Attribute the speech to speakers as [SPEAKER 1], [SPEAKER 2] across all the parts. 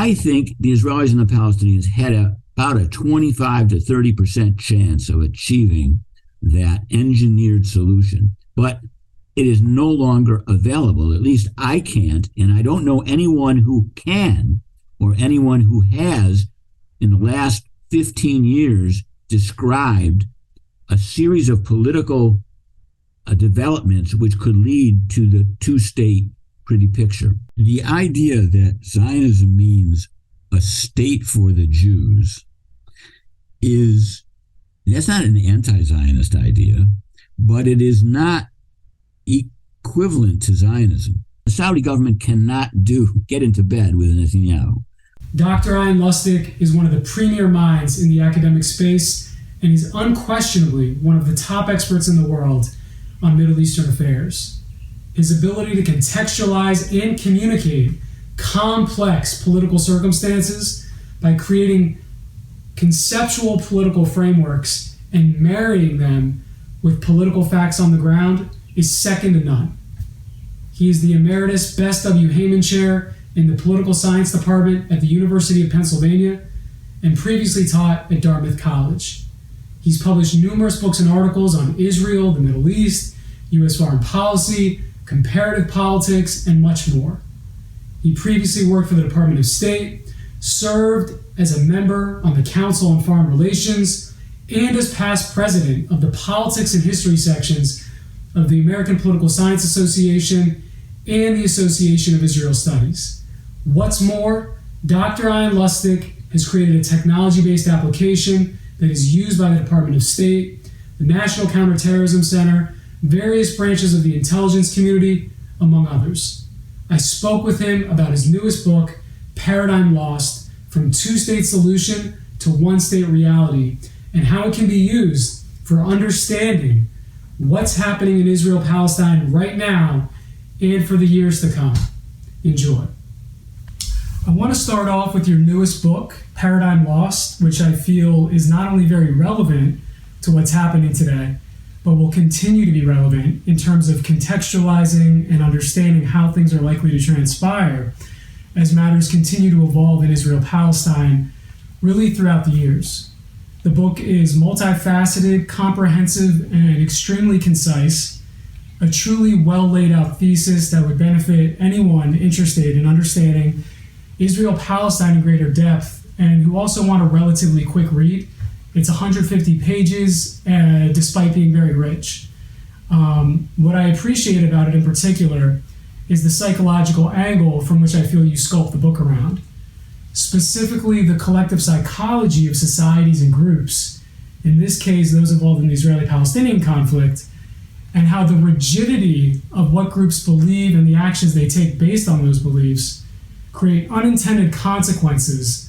[SPEAKER 1] I think the Israelis and the Palestinians had about a 25 to 30% chance of achieving that engineered solution. But it is no longer available. At least I can't, and I don't know anyone who can or anyone who has in the last 15 years described a series of political developments which could lead to the two-state pretty picture. The idea that Zionism means a state for the Jews that's not an anti-Zionist idea, but it is not equivalent to Zionism. The Saudi government cannot get into bed with Netanyahu.
[SPEAKER 2] Dr. Ian Lustick is one of the premier minds in the academic space, and he's unquestionably one of the top experts in the world on Middle Eastern affairs. His ability to contextualize and communicate complex political circumstances by creating conceptual political frameworks and marrying them with political facts on the ground is second to none. He is the Emeritus Bess W. Heyman Chair in the Political Science Department at the University of Pennsylvania and previously taught at Dartmouth College. He's published numerous books and articles on Israel, the Middle East, U.S. foreign policy, comparative politics, and much more. He previously worked for the Department of State, served as a member on the Council on Foreign Relations, and as past president of the Politics and History sections of the American Political Science Association and the Association of Israel Studies. What's more, Dr. Ian Lustick has created a technology-based application that is used by the Department of State, the National Counterterrorism Center, various branches of the intelligence community, among others. I spoke with him about his newest book, Paradigm Lost, From Two-State Solution to One-State Reality, and how it can be used for understanding what's happening in Israel-Palestine right now and for the years to come. Enjoy. I want to start off with your newest book, Paradigm Lost, which I feel is not only very relevant to what's happening today, but will continue to be relevant in terms of contextualizing and understanding how things are likely to transpire as matters continue to evolve in Israel-Palestine really throughout the years. The book is multifaceted, comprehensive, and extremely concise, a truly well laid out thesis that would benefit anyone interested in understanding Israel-Palestine in greater depth and who also want a relatively quick read. It's 150 pages, despite being very rich. What I appreciate about it in particular is the psychological angle from which I feel you sculpt the book around. Specifically, the collective psychology of societies and groups, in this case, those involved in the Israeli-Palestinian conflict, and how the rigidity of what groups believe and the actions they take based on those beliefs create unintended consequences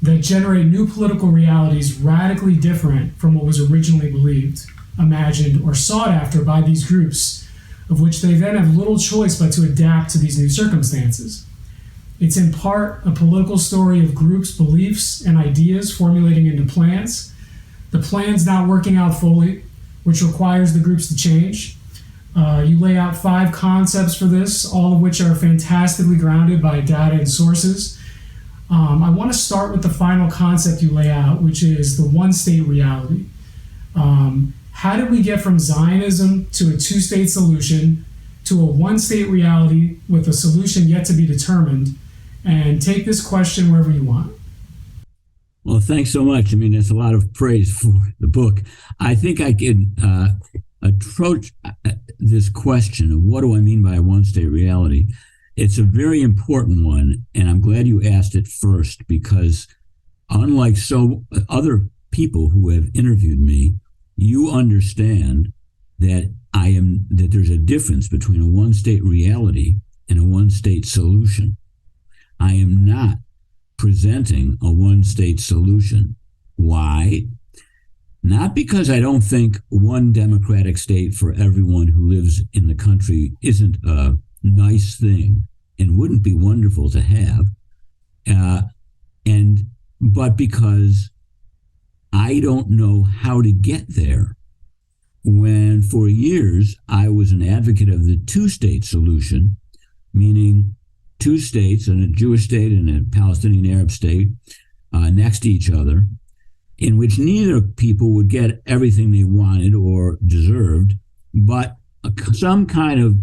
[SPEAKER 2] that generate new political realities radically different from what was originally believed, imagined, or sought after by these groups, of which they then have little choice but to adapt to these new circumstances. It's in part a political story of groups' beliefs and ideas formulating into plans, the plans not working out fully, which requires the groups to change. You lay out 5 concepts for this, all of which are fantastically grounded by data and sources. I want to start with the final concept you lay out, which is the one-state reality. How did we get from Zionism to a two-state solution to a one-state reality with a solution yet to be determined? And take this question wherever you want.
[SPEAKER 1] Well, thanks so much. I mean, that's a lot of praise for the book. I think I can approach this question of what do I mean by a one-state reality. It's a very important one, and I'm glad you asked it first, because unlike other people who have interviewed me, you understand that there's a difference between a one-state reality and a one-state solution. I am not presenting a one-state solution. Why? Not because I don't think one democratic state for everyone who lives in the country isn't a nice thing and wouldn't be wonderful to have, but because I don't know how to get there. When for years I was an advocate of the two-state solution, meaning two states, a Jewish state and a Palestinian Arab state, next to each other, in which neither people would get everything they wanted or deserved, but some kind of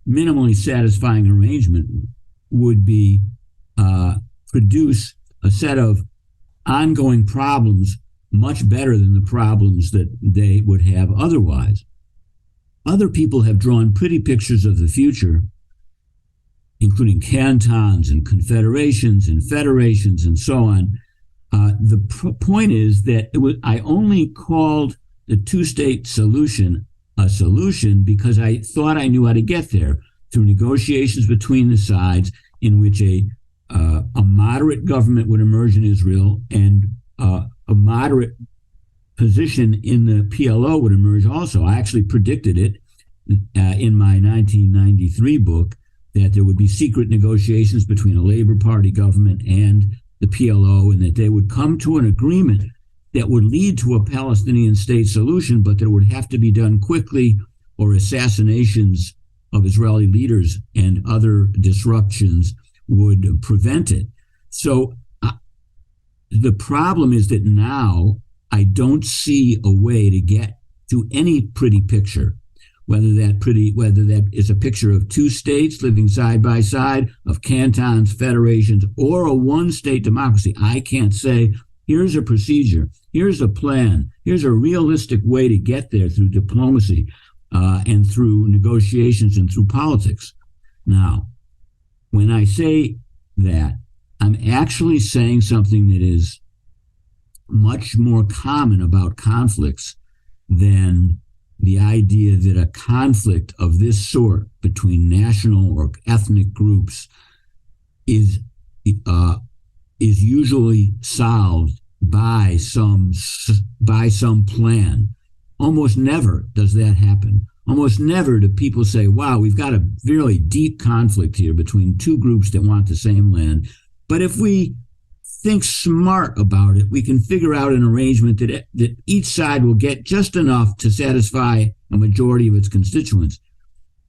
[SPEAKER 1] minimally satisfying arrangement would be produce a set of ongoing problems much better than the problems that they would have otherwise. Other people have drawn pretty pictures of the future, including cantons and confederations and federations and so on. The point is that I only called the two-state solution a solution because I thought I knew how to get there through negotiations between the sides, in which a moderate government would emerge in Israel and a moderate position in the PLO would emerge also. I actually predicted it in my 1993 book, that there would be secret negotiations between a Labor Party government and the PLO, and that they would come to an agreement that would lead to a Palestinian state solution, but that would have to be done quickly, or assassinations of Israeli leaders and other disruptions would prevent it. So the problem is that now I don't see a way to get to any pretty picture, whether that is a picture of two states living side by side, of cantons, federations, or a one-state democracy. I can't say, here's a procedure, here's a plan, here's a realistic way to get there through diplomacy and through negotiations and through politics. Now, when I say that, I'm actually saying something that is much more common about conflicts than the idea that a conflict of this sort between national or ethnic groups is usually solved by some plan. Almost never does that happen. Almost never do people say, wow, we've got a really deep conflict here between two groups that want the same land. But if we think smart about it, we can figure out an arrangement that each side will get just enough to satisfy a majority of its constituents.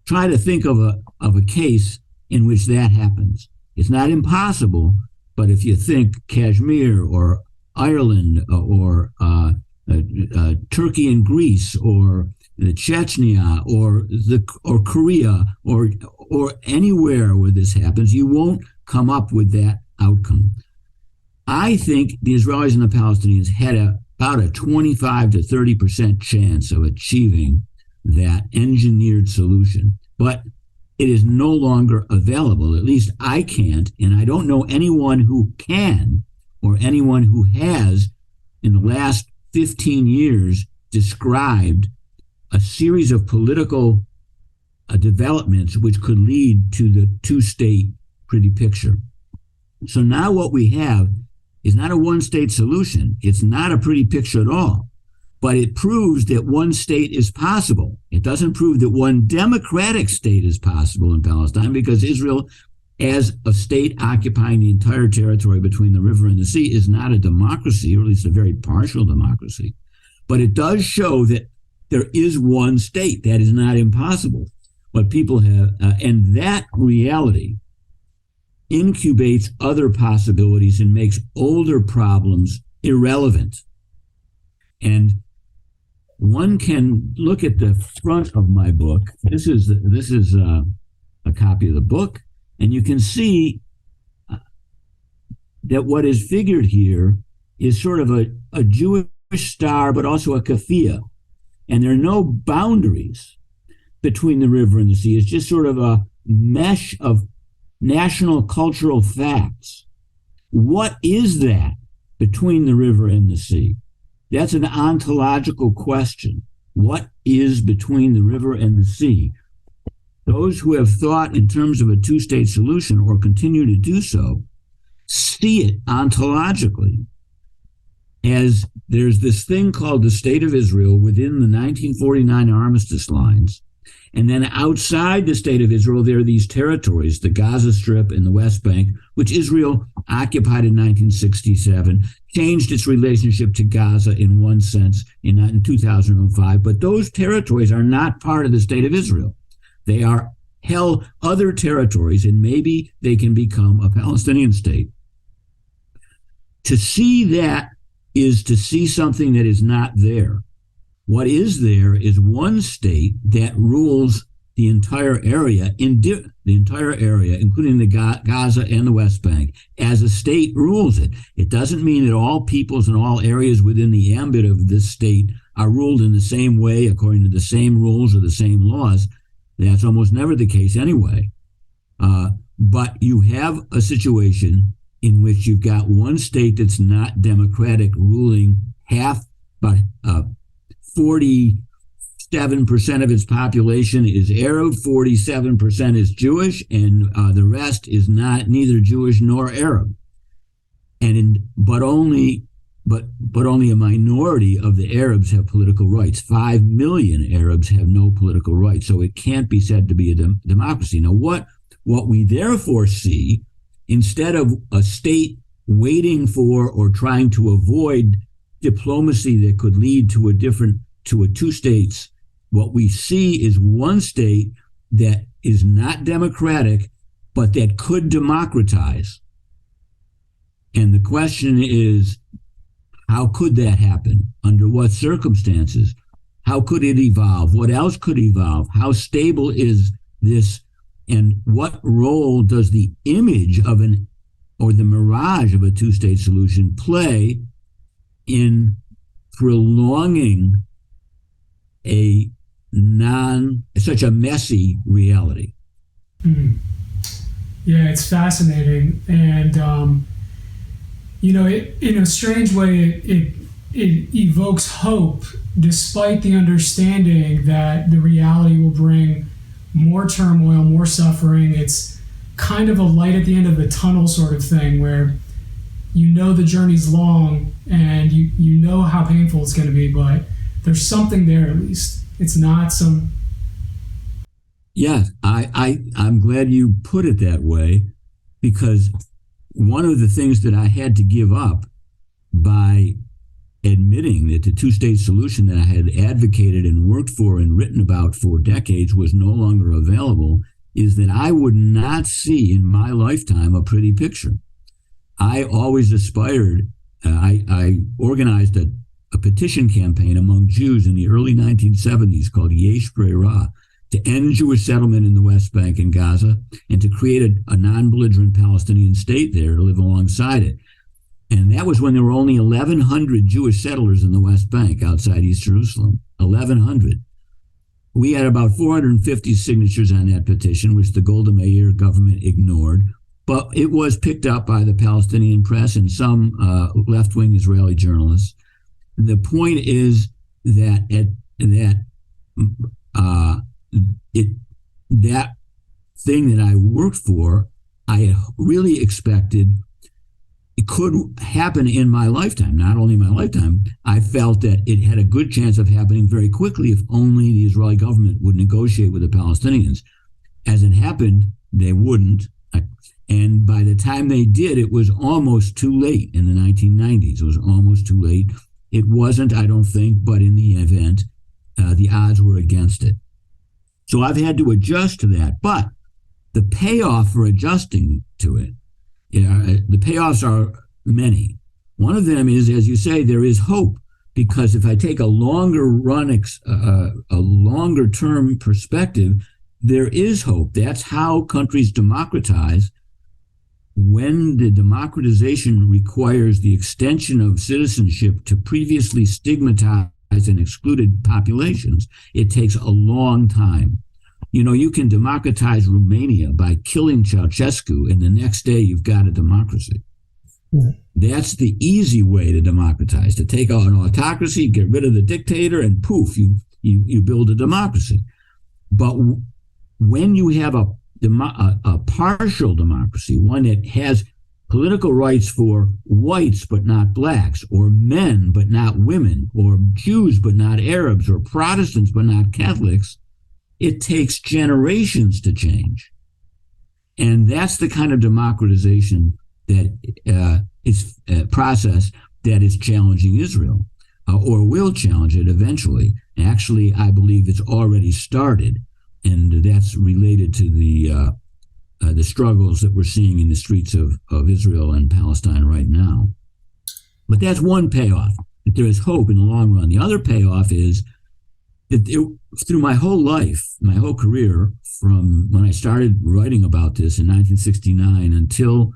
[SPEAKER 1] Try to think of a case in which that happens. It's not impossible, but if you think Kashmir or Ireland or Turkey and Greece or the Chechnya or Korea or anywhere where this happens, you won't come up with that outcome. I think the Israelis and the Palestinians had about a 25 to 30% chance of achieving that engineered solution, but it is no longer available. At least I can't, and I don't know anyone who can or anyone who has in the last 15 years described a series of political developments which could lead to the two-state pretty picture. So now what we have is not a one-state solution. It's not a pretty picture at all, but it proves that one state is possible. It doesn't prove that one democratic state is possible in Palestine, because Israel, as a state occupying the entire territory between the river and the sea, is not a democracy, or at least a very partial democracy. But it does show that there is one state. That is not impossible. What people have, and that reality incubates other possibilities and makes older problems irrelevant. And one can look at the front of my book. This is a copy of the book, and you can see that what is figured here is sort of a Jewish star, but also a kafia. And there are no boundaries between the river and the sea. It's just sort of a mesh of national cultural facts. What is that between the river and the sea? That's an ontological question. What is between the river and the sea? Those who have thought in terms of a two-state solution, or continue to do so, see it ontologically as there's this thing called the State of Israel within the 1949 armistice lines. And then outside the State of Israel, there are these territories, the Gaza Strip and the West Bank, which Israel occupied in 1967, changed its relationship to Gaza in one sense in 2005. But those territories are not part of the State of Israel. They are held other territories, and maybe they can become a Palestinian state. To see that is to see something that is not there. What is there is one state that rules the entire area, including the Gaza and the West Bank, as a state rules it. It doesn't mean that all peoples and all areas within the ambit of this state are ruled in the same way, according to the same rules or the same laws. That's almost never the case anyway. But you have a situation in which you've got one state that's not democratic ruling about 47% of its population is Arab, 47% is Jewish, and the rest is neither Jewish nor Arab. But only a minority of the Arabs have political rights. 5 million Arabs have no political rights, so it can't be said to be a democracy. Now, what we therefore see, instead of a state waiting for or trying to avoid diplomacy that could lead to a two states, what we see is one state that is not democratic, but that could democratize. And the question is, how could that happen? Under what circumstances? How could it evolve? What else could evolve? How stable is this? And what role does the image of the mirage of a two-state solution play in prolonging such a messy reality?
[SPEAKER 2] Mm-hmm. Yeah, it's fascinating. And, in a strange way, it evokes hope, despite the understanding that the reality will bring more turmoil, more suffering. It's kind of a light at the end of the tunnel sort of thing, where the journey's long and you know how painful it's going to be, but there's something there at least. It's not some...
[SPEAKER 1] Yeah, I'm glad you put it that way, because one of the things that I had to give up by admitting that the two-state solution that I had advocated and worked for and written about for decades was no longer available is that I would not see in my lifetime a pretty picture. I always aspired, I organized a petition campaign among Jews in the early 1970s called Yesh Breira, to end Jewish settlement in the West Bank and Gaza, and to create a non-belligerent Palestinian state there to live alongside it. And that was when there were only 1,100 Jewish settlers in the West Bank outside East Jerusalem. 1,100. We had about 450 signatures on that petition, which the Golda Meir government ignored. But it was picked up by the Palestinian press and some left-wing Israeli journalists. The point is that that thing that I worked for, I really expected it could happen in my lifetime. Not only in my lifetime, I felt that it had a good chance of happening very quickly if only the Israeli government would negotiate with the Palestinians. As it happened, they wouldn't. And by the time they did, it was almost too late in the 1990s. It was almost too late. It wasn't, I don't think, but in the event, the odds were against it. So I've had to adjust to that. But the payoff for adjusting to it, the payoffs are many. One of them is, as you say, there is hope, because if I take a longer run, a longer term perspective, there is hope. That's how countries democratize. When the democratization requires the extension of citizenship to previously stigmatized and excluded populations, it takes a long time. You can democratize Romania by killing Ceausescu, and the next day you've got a democracy. Yeah. That's the easy way to democratize, to take an autocracy, get rid of the dictator, and poof, you build a democracy. But when you have a partial democracy, one that has political rights for whites but not blacks, or men but not women, or Jews but not Arabs, or Protestants but not Catholics, it takes generations to change. And that's the kind of democratization that is a process that is challenging Israel, or will challenge it eventually. Actually, I believe it's already started. and that's related to the struggles that we're seeing in the streets of Israel and Palestine right now. But that's one payoff, that there is hope in the long run. The other payoff is that through my whole life, my whole career, from when I started writing about this in 1969 until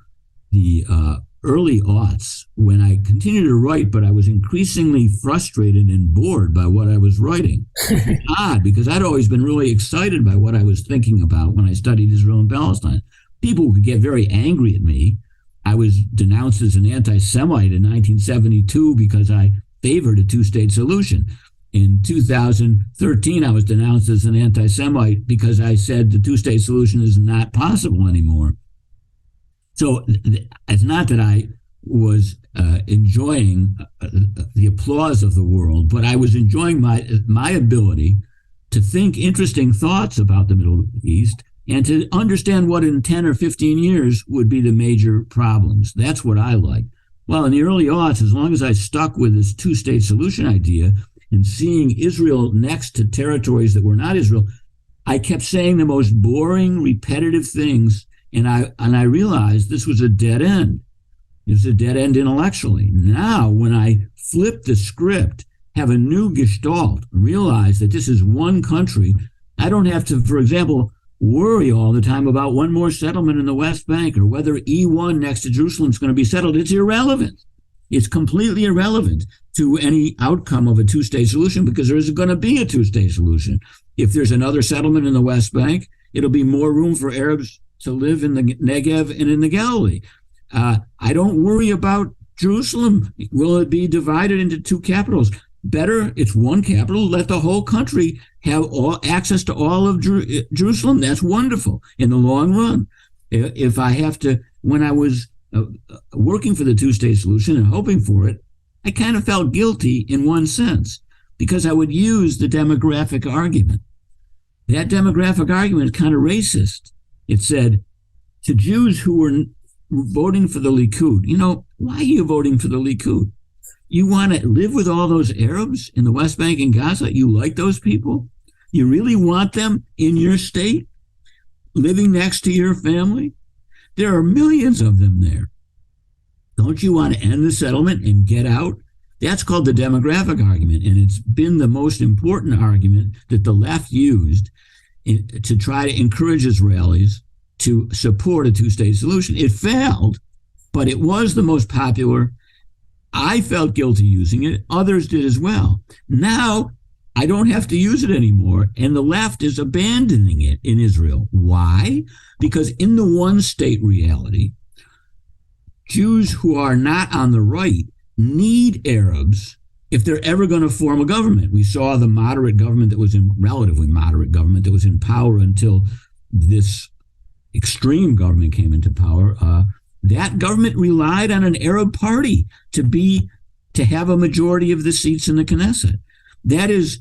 [SPEAKER 1] the early aughts, when I continued to write, but I was increasingly frustrated and bored by what I was writing. It's odd, because I'd always been really excited by what I was thinking about when I studied Israel and Palestine. People would get very angry at me. I was denounced as an anti-Semite in 1972 because I favored a two-state solution. In 2013, I was denounced as an anti-Semite because I said the two-state solution is not possible anymore. So it's not that I was enjoying the applause of the world, but I was enjoying my ability to think interesting thoughts about the Middle East and to understand what in 10 or 15 years would be the major problems. That's what I like. Well, in the early aughts, as long as I stuck with this two-state solution idea and seeing Israel next to territories that were not Israel, I kept saying the most boring, repetitive things. And I realized this was a dead end. It was a dead end intellectually. Now, when I flip the script, have a new gestalt, realize that this is one country, I don't have to, for example, worry all the time about one more settlement in the West Bank or whether E1 next to Jerusalem is going to be settled. It's irrelevant. It's completely irrelevant to any outcome of a two-state solution, because there isn't going to be a two-state solution. If there's another settlement in the West Bank, it'll be more room for Arabs to live in the Negev and in the Galilee. I don't worry about Jerusalem. Will it be divided into two capitals? Better, it's one capital. Let the whole country have access to all of Jerusalem. That's wonderful in the long run. If I have to, when I was working for the two-state solution and hoping for it, I kind of felt guilty in one sense, because I would use the demographic argument. That demographic argument is kind of racist. It said to Jews who were voting for the Likud, why are you voting for the Likud? You want to live with all those Arabs in the West Bank and Gaza? You like those people? You really want them in your state, living next to your family? There are millions of them there. Don't you want to end the settlement and get out? That's called the demographic argument, and it's been the most important argument that the left used to try to encourage Israelis to support a two-state solution. It failed, but it was the most popular. I felt guilty using it. Others did as well. Now, I don't have to use it anymore, and the left is abandoning it in Israel. Why? Because in the one-state reality, Jews who are not on the right need Arabs if they're ever going to form a government. We saw the moderate government that was in, relatively moderate government that was in power until this extreme government came into power. That government relied on an Arab party to have a majority of the seats in the Knesset. That is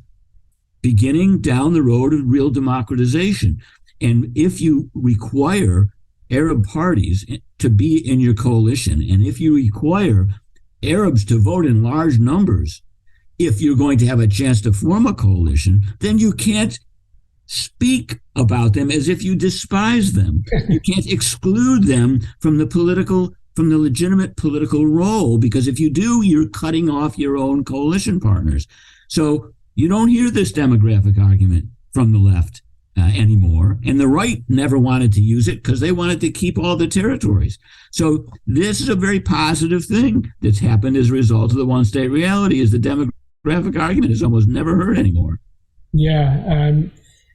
[SPEAKER 1] beginning down the road of real democratization. And if you require Arab parties to be in your coalition, and if you require Arabs to vote in large numbers, if you're going to have a chance to form a coalition, then you can't speak about them as if you despise them. You can't exclude them from the legitimate political role, because if you do, you're cutting off your own coalition partners. So you don't hear this demographic argument from the left anymore. And the right never wanted to use it because they wanted to keep all the territories. So this is a very positive thing that's happened as a result of the one-state reality, is the demographic argument is almost never heard anymore.
[SPEAKER 3] Yeah,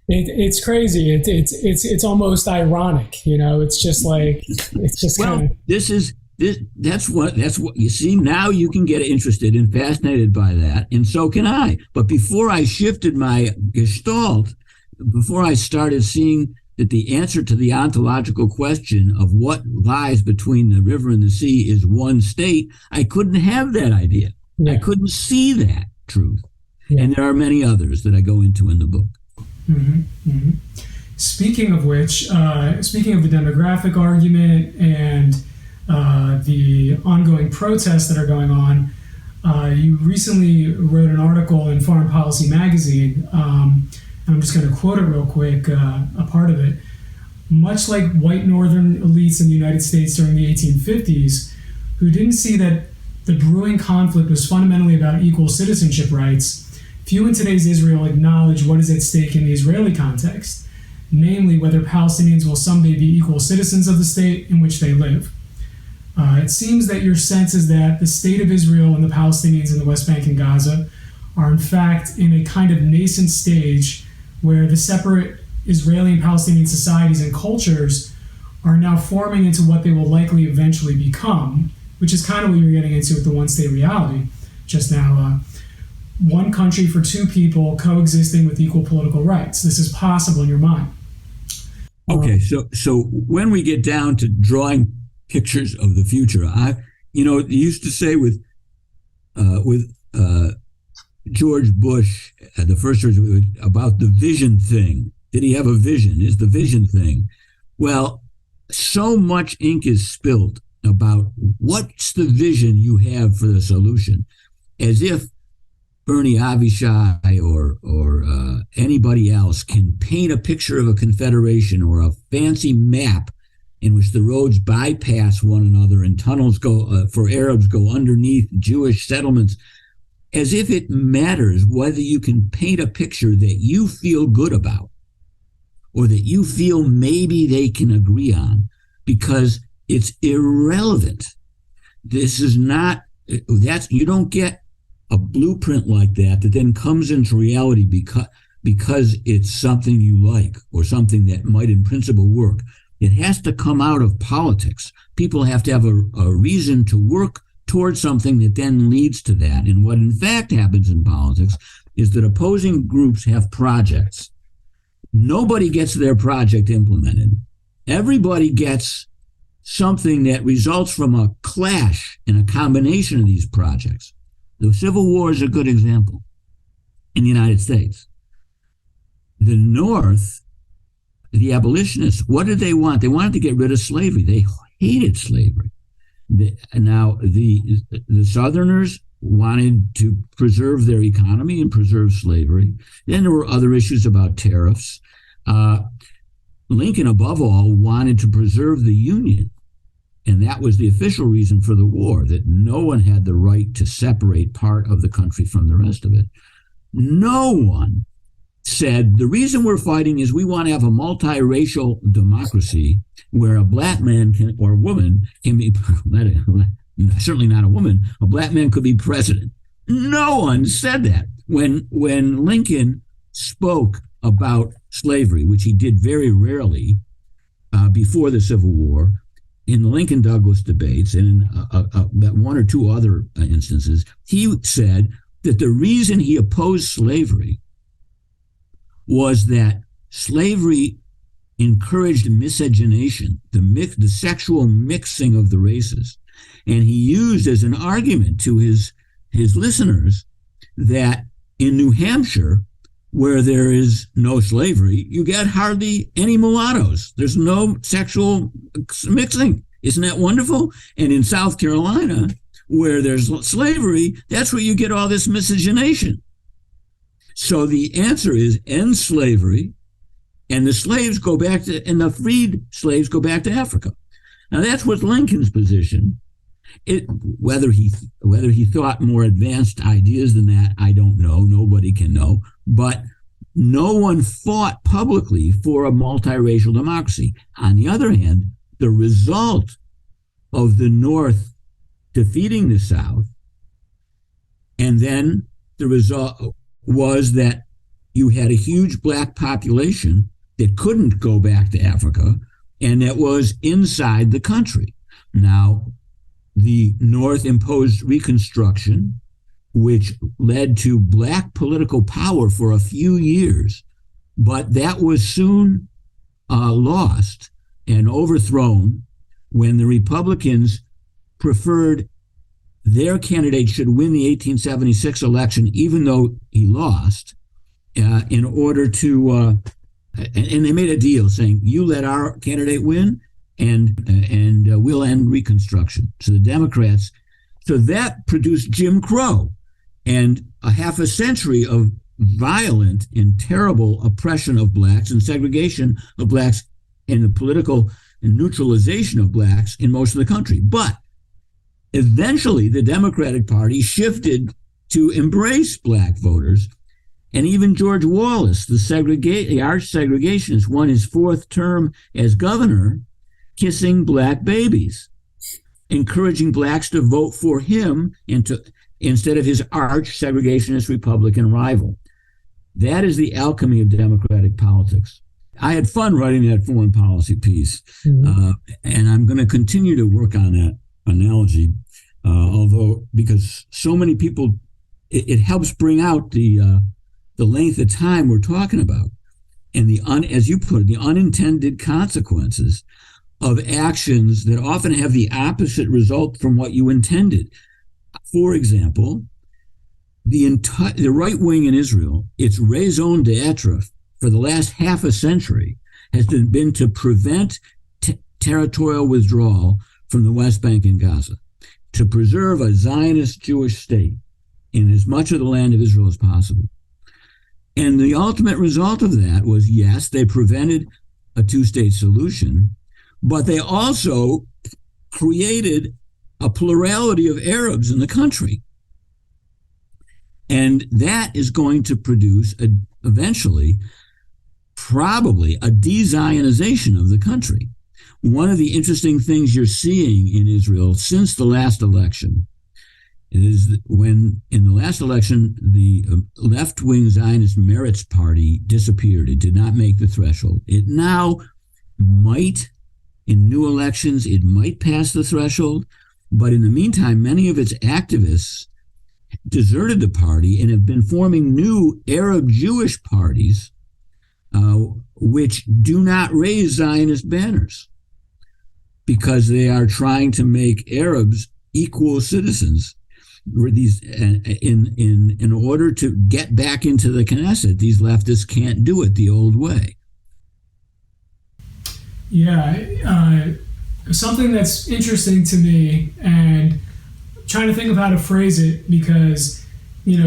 [SPEAKER 3] it's crazy. It's almost ironic, It's just like
[SPEAKER 1] that's what you see. Now you can get interested and fascinated by that, and so can I. But before I shifted my gestalt, before I started seeing that the answer to the ontological question of what lies between the river and the sea is one state, I couldn't have that idea. Yeah. I couldn't see that truth. Yeah. And there are many others that I go into in the book.
[SPEAKER 2] Mm-hmm. Mm-hmm. Speaking of which, speaking of the demographic argument and the ongoing protests that are going on, you recently wrote an article in Foreign Policy magazine And I'm just going to quote it real quick, a part of it. Much like white northern elites in the United States during the 1850s, who didn't see that the brewing conflict was fundamentally about equal citizenship rights, few in today's Israel acknowledge what is at stake in the Israeli context, namely whether Palestinians will someday be equal citizens of the state in which they live. It seems that your sense is that the state of Israel and the Palestinians in the West Bank and Gaza are in fact in a kind of nascent stage where the separate Israeli and Palestinian societies and cultures are now forming into what they will likely eventually become, which is kind of what you're getting into with the one-state reality just now. One country for two people coexisting with equal political rights. This is possible in your mind.
[SPEAKER 1] Okay, so when we get down to drawing pictures of the future, you used to say with George Bush, the first about the vision thing. Did he have a vision? Is the vision thing? Well, so much ink is spilled about what's the vision you have for the solution, as if Bernie Avishai or anybody else can paint a picture of a confederation or a fancy map in which the roads bypass one another and tunnels go for Arabs go underneath Jewish settlements, as if it matters whether you can paint a picture that you feel good about or that you feel maybe they can agree on, because it's irrelevant. This is not, you don't get a blueprint like that then comes into reality because it's something you like or something that might in principle work. It has to come out of politics. People have to have a reason to work towards something that then leads to that. And what in fact happens in politics is that opposing groups have projects. Nobody gets their project implemented. Everybody gets something that results from a clash and a combination of these projects. The Civil War is a good example in the United States. The North, the abolitionists, what did they want? They wanted to get rid of slavery. They hated slavery. The Southerners wanted to preserve their economy and preserve slavery. Then there were other issues about tariffs. Lincoln, above all, wanted to preserve the Union. And that was the official reason for the war, that no one had the right to separate part of the country from the rest of it. No one said, the reason we're fighting is we want to have a multiracial democracy where a black man or woman can be, certainly not a woman, a black man could be president. No one said that. When Lincoln spoke about slavery, which he did very rarely before the Civil War, in the Lincoln-Douglas debates and in one or two other instances, he said that the reason he opposed slavery was that slavery encouraged miscegenation, the sexual mixing of the races. And he used as an argument to his listeners that in New Hampshire, where there is no slavery, you get hardly any mulattoes. There's no sexual mixing. Isn't that wonderful? And in South Carolina, where there's slavery, that's where you get all this miscegenation. So the answer is end slavery, and the slaves go back to, and the freed slaves go back to Africa. Now that's what Lincoln's position. Whether he thought more advanced ideas than that, I don't know. Nobody can know. But no one fought publicly for a multiracial democracy. On the other hand, the result of the North defeating the South, and then the result was that you had a huge black population that couldn't go back to Africa, and that was inside the country. Now, the North imposed Reconstruction, which led to black political power for a few years, but that was soon lost and overthrown when the Republicans preferred their candidate should win the 1876 election, even though he lost, in order to, and they made a deal saying, you let our candidate win, and we'll end Reconstruction. So the Democrats, so that produced Jim Crow and a half a century of violent and terrible oppression of blacks and segregation of blacks and the political neutralization of blacks in most of the country. But eventually the Democratic Party shifted to embrace black voters. And even George Wallace, the arch segregationist, won his fourth term as governor, kissing black babies, encouraging blacks to vote for him instead of his arch segregationist Republican rival. That is the alchemy of democratic politics. I had fun writing that foreign policy piece, and I'm going to continue to work on that analogy, although because so many people, it helps bring out the length of time we're talking about, and as you put it, the unintended consequences of actions that often have the opposite result from what you intended. For example, the right wing in Israel, its raison d'etre for the last half a century has been to prevent territorial withdrawal from the West Bank and Gaza, to preserve a Zionist Jewish state in as much of the land of Israel as possible. And the ultimate result of that was, yes, they prevented a two-state solution, but they also created a plurality of Arabs in the country. And that is going to produce eventually probably a de-Zionization of the country. One of the interesting things you're seeing in Israel since the last election is when in the last election, the left-wing Zionist Emeritus party disappeared. It did not make the threshold. It now might, in new elections, it might pass the threshold. But in the meantime, many of its activists deserted the party and have been forming new Arab Jewish parties, which do not raise Zionist banners because they are trying to make Arabs equal citizens. In order to get back into the Knesset, these leftists can't do it the old way.
[SPEAKER 2] Yeah, something that's interesting to me, and trying to think of how to phrase it, because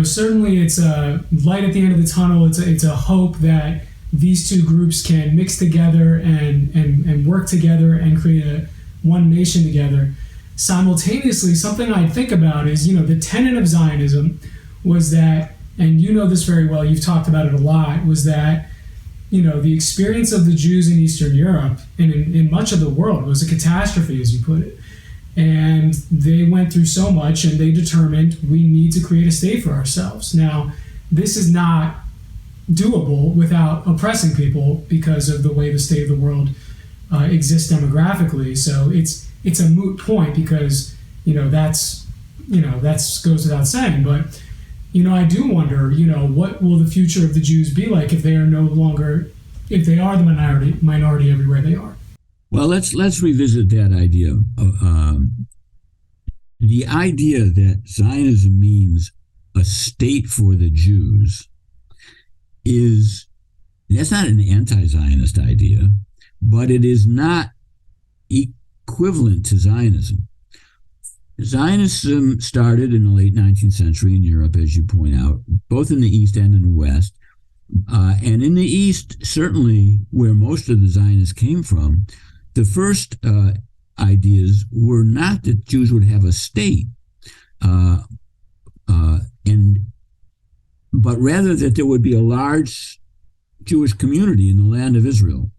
[SPEAKER 2] certainly it's a light at the end of the tunnel. It's a hope that these two groups can mix together and work together and create one nation together. Simultaneously, something I think about is, the tenet of Zionism was that, and you know this very well, you've talked about it a lot, was that, the experience of the Jews in Eastern Europe and in much of the world was a catastrophe, as you put it. And they went through so much, and they determined we need to create a state for ourselves. Now, this is not doable without oppressing people because of the way the state of the world exists demographically. So it's a moot point because that's goes without saying. But I do wonder what will the future of the Jews be like if they are the minority everywhere they are.
[SPEAKER 1] Well, let's revisit that idea. The idea that Zionism means a state for the Jews that's not an anti-Zionist idea, but it is not equivalent to Zionism. Zionism started in the late 19th century in Europe, as you point out, both in the East and in the West. And in the East, certainly where most of the Zionists came from, the first ideas were not that Jews would have a state, but rather that there would be a large Jewish community in the land of Israel.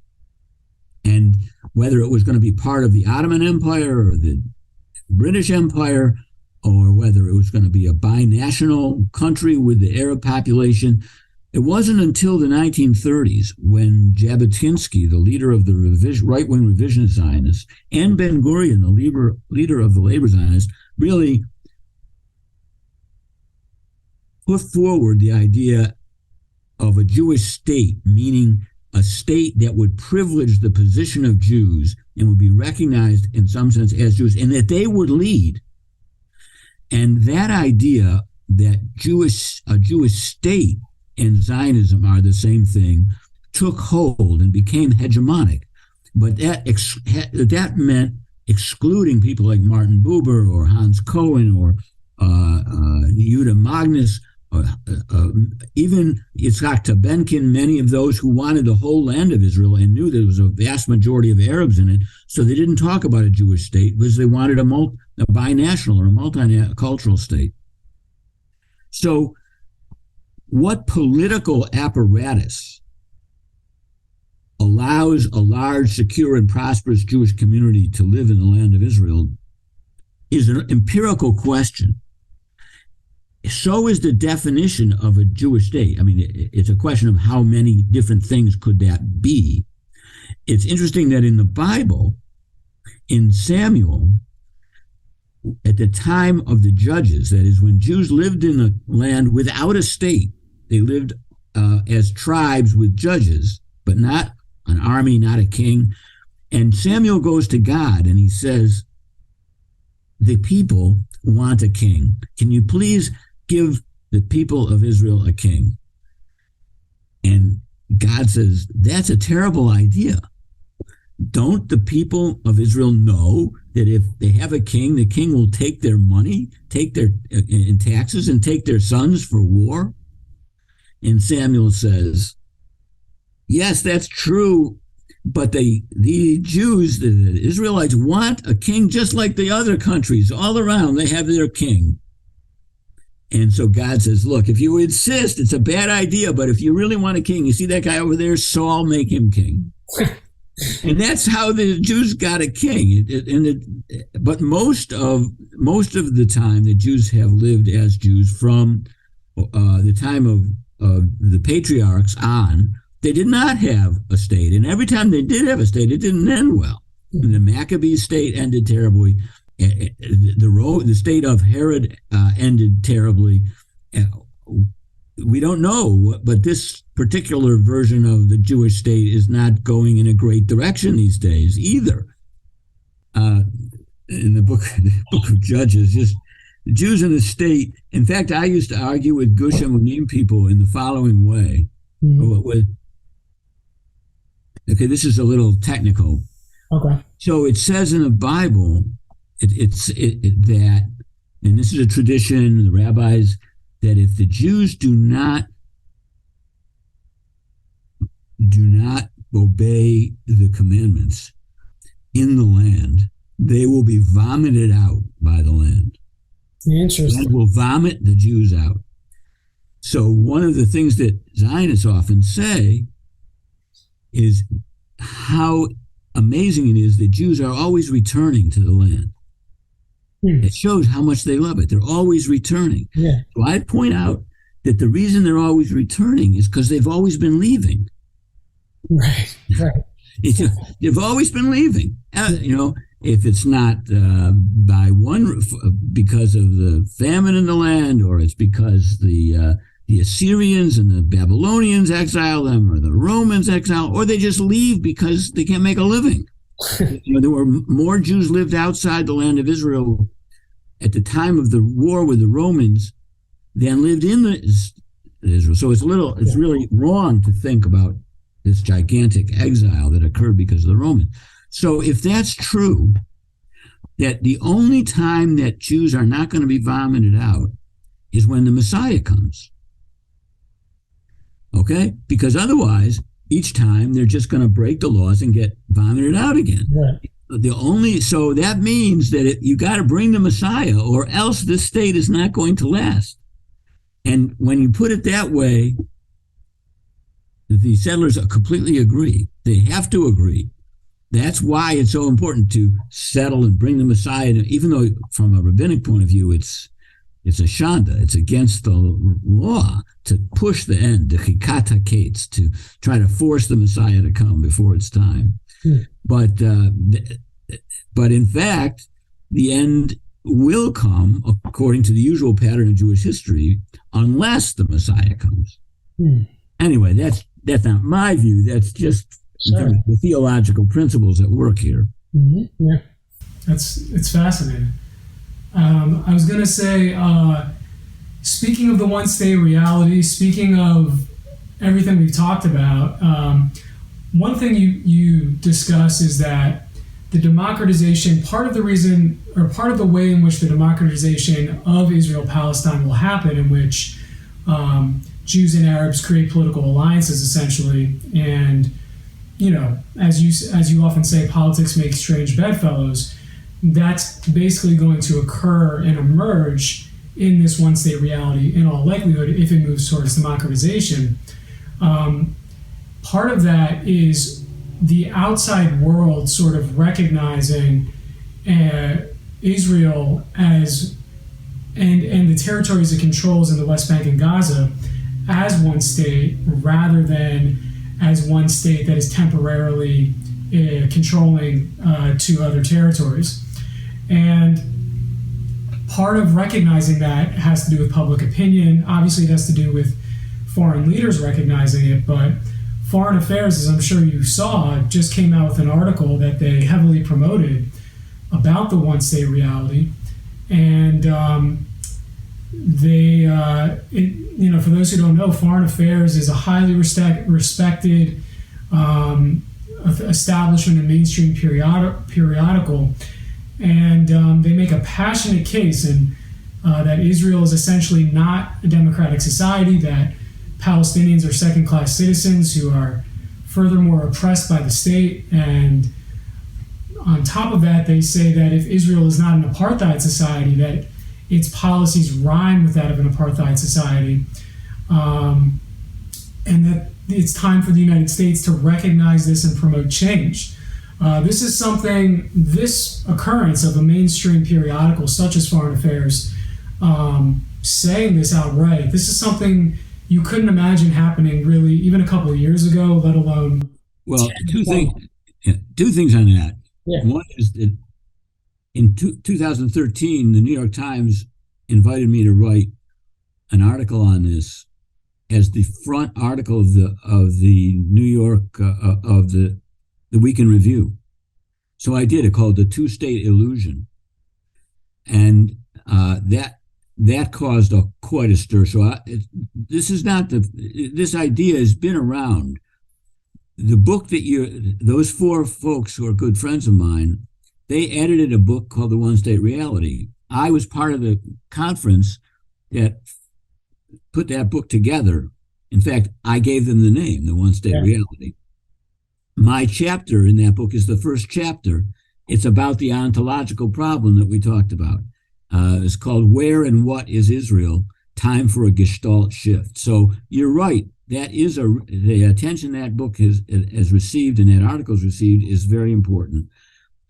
[SPEAKER 1] And whether it was going to be part of the Ottoman Empire or the British Empire, or whether it was going to be a binational country with the Arab population, it wasn't until the 1930s when Jabotinsky, the leader of the right-wing revisionist Zionists, and Ben-Gurion, the leader of the labor Zionists, really put forward the idea of a Jewish state, meaning a state that would privilege the position of Jews and would be recognized in some sense as Jews, and that they would lead. And that idea that a Jewish state and Zionism are the same thing took hold and became hegemonic. But that meant excluding people like Martin Buber or Hans Cohen or Yehuda Magnus even Yitzhak Tabenkin, many of those who wanted the whole land of Israel and knew there was a vast majority of Arabs in it, so they didn't talk about a Jewish state because they wanted a binational or a multicultural state. So what political apparatus allows a large, secure, and prosperous Jewish community to live in the land of Israel is an empirical question. So is the definition of a Jewish state. I mean, it's a question of how many different things could that be. It's interesting that in the Bible, in Samuel, at the time of the judges, that is when Jews lived in a land without a state, they lived as tribes with judges, but not an army, not a king. And Samuel goes to God and he says, the people want a king. Can you please give the people of Israel a king? And God says, that's a terrible idea. Don't the people of Israel know that if they have a king, the king will take their money, take their in taxes, and take their sons for war? And Samuel says, yes, that's true, but the Jews, the Israelites, want a king just like the other countries all around. They have their king. And so God says, look, if you insist, it's a bad idea, but if you really want a king, you see that guy over there, Saul, make him king. And that's how the Jews got a king. But most of the time, the Jews have lived as Jews from the time of the patriarchs on. They did not have a state. And every time they did have a state, it didn't end well. And the Maccabee state ended terribly. The state of Herod ended terribly. We don't know, but this particular version of the Jewish state is not going in a great direction these days either. In the book of Judges, just the Jews in the state. In fact, I used to argue with Gush Emunim people in the following way. Okay, this is a little technical.
[SPEAKER 3] Okay.
[SPEAKER 1] So it says in the Bible, that, and this is a tradition, the rabbis, that if the Jews do not obey the commandments in the land, they will be vomited out by the land.
[SPEAKER 3] Interesting.
[SPEAKER 1] God will vomit the Jews out. So one of the things that Zionists often say is how amazing it is that Jews are always returning to the land. It shows how much they love it. They're always returning.
[SPEAKER 3] Yeah.
[SPEAKER 1] So I point out that the reason they're always returning is because they've always been leaving.
[SPEAKER 3] Right.
[SPEAKER 1] They've always been leaving. If it's not because of the famine in the land, or it's because the Assyrians and the Babylonians exile them, or the Romans exile, or they just leave because they can't make a living. There were more Jews lived outside the land of Israel at the time of the war with the Romans than lived in Israel. So it's really wrong to think about this gigantic exile that occurred because of the Romans. So if that's true, that the only time that Jews are not going to be vomited out is when the Messiah comes. Okay? Because otherwise, each time they're just going to break the laws and get vomited out again. Right. So that means that you got to bring the Messiah, or else this state is not going to last. And when you put it that way, the settlers completely agree. They have to agree. That's why it's so important to settle and bring the Messiah. Even though from a rabbinic point of view, it's a shanda. It's against the law to push the end, the chikat haketz, to try to force the Messiah to come before it's time. But in fact, the end will come according to the usual pattern of Jewish history, unless the Messiah comes. Anyway, that's not my view. That's just the theological principles at work here.
[SPEAKER 2] Yeah, it's fascinating. I was going to say, speaking of the one-state reality, speaking of everything we've talked about, one thing you discuss is that the democratization, part of the reason, or part of the way in which the democratization of Israel-Palestine will happen, in which Jews and Arabs create political alliances, essentially, and as you often say, politics makes strange bedfellows. That's basically going to occur and emerge in this one-state reality in all likelihood if it moves towards democratization. Part of that is the outside world sort of recognizing Israel as and the territories it controls in the West Bank and Gaza as one state rather than as one state that is temporarily controlling two other territories. And part of recognizing that has to do with public opinion. Obviously, it has to do with foreign leaders recognizing it, but Foreign Affairs, as I'm sure you saw, just came out with an article that they heavily promoted about the one-state reality. And for those who don't know, Foreign Affairs is a highly respected establishment and mainstream periodical, and they make a passionate case that Israel is essentially not a democratic society, that Palestinians are second-class citizens who are furthermore oppressed by the state, and on top of that, they say that if Israel is not an apartheid society, that its policies rhyme with that of an apartheid society, and that it's time for the United States to recognize this and promote change. This occurrence of a mainstream periodical such as Foreign Affairs saying this outright, this is something you couldn't imagine happening really even a couple of years ago, let alone...
[SPEAKER 1] Well, two things on that.
[SPEAKER 3] Yeah.
[SPEAKER 1] One is that in 2013, the New York Times invited me to write an article on this as the front article of the New York of the Week in Review. So I did. It called The Two-State Illusion, and that caused quite a stir. So this idea has been around. The book that those four folks who are good friends of mine, they edited a book called The One-State Reality. I was part of the conference that put that book together. In fact, I gave them the name, The One-State Reality. My chapter in that book is the first chapter. It's about the ontological problem that we talked about. It's called Where and What is Israel? Time for a Gestalt Shift. So you're right. That is the attention that book has received and that article has received is very important.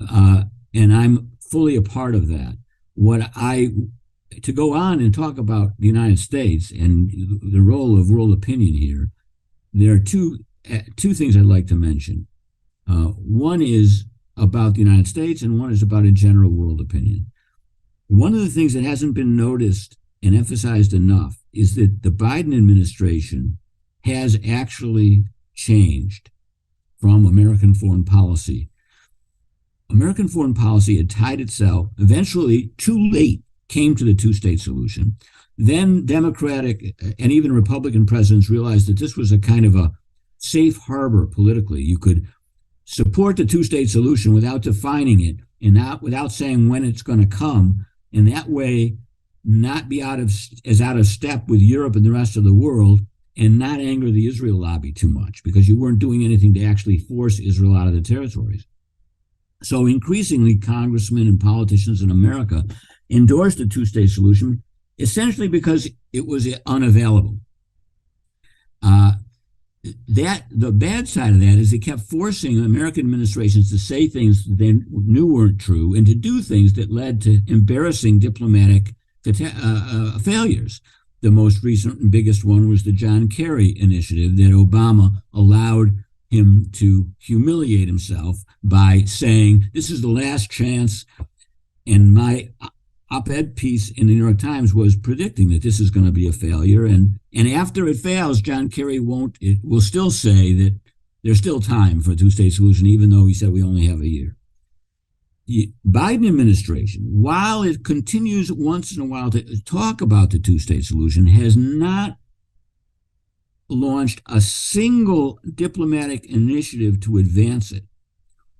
[SPEAKER 1] And I'm fully a part of that. To go on and talk about the United States and the role of world opinion here, there are two things I'd like to mention. One is about the United States and one is about a general world opinion. One of the things that hasn't been noticed and emphasized enough is that the Biden administration has actually changed from American foreign policy. American foreign policy had tied itself, eventually too late, came to the two-state solution. Then Democratic and even Republican presidents realized that this was a kind of a safe harbor politically. You could support the two-state solution without defining it and without saying when it's going to come, and that way not be out of step with Europe and the rest of the world, and not anger the Israel lobby too much, because you weren't doing anything to actually force Israel out of the territories. So increasingly, congressmen and politicians in America endorsed the two-state solution, essentially because it was unavailable. The bad side of that is it kept forcing American administrations to say things they knew weren't true and to do things that led to embarrassing diplomatic failures. The most recent and biggest one was the John Kerry initiative that Obama allowed him to humiliate himself by saying, this is the last chance. And my op-ed piece in the New York Times was predicting that this is going to be a failure. And after it fails, John Kerry will still say that there's still time for a two-state solution, even though he said we only have a year. The Biden administration, while it continues once in a while to talk about the two-state solution, has not launched a single diplomatic initiative to advance it,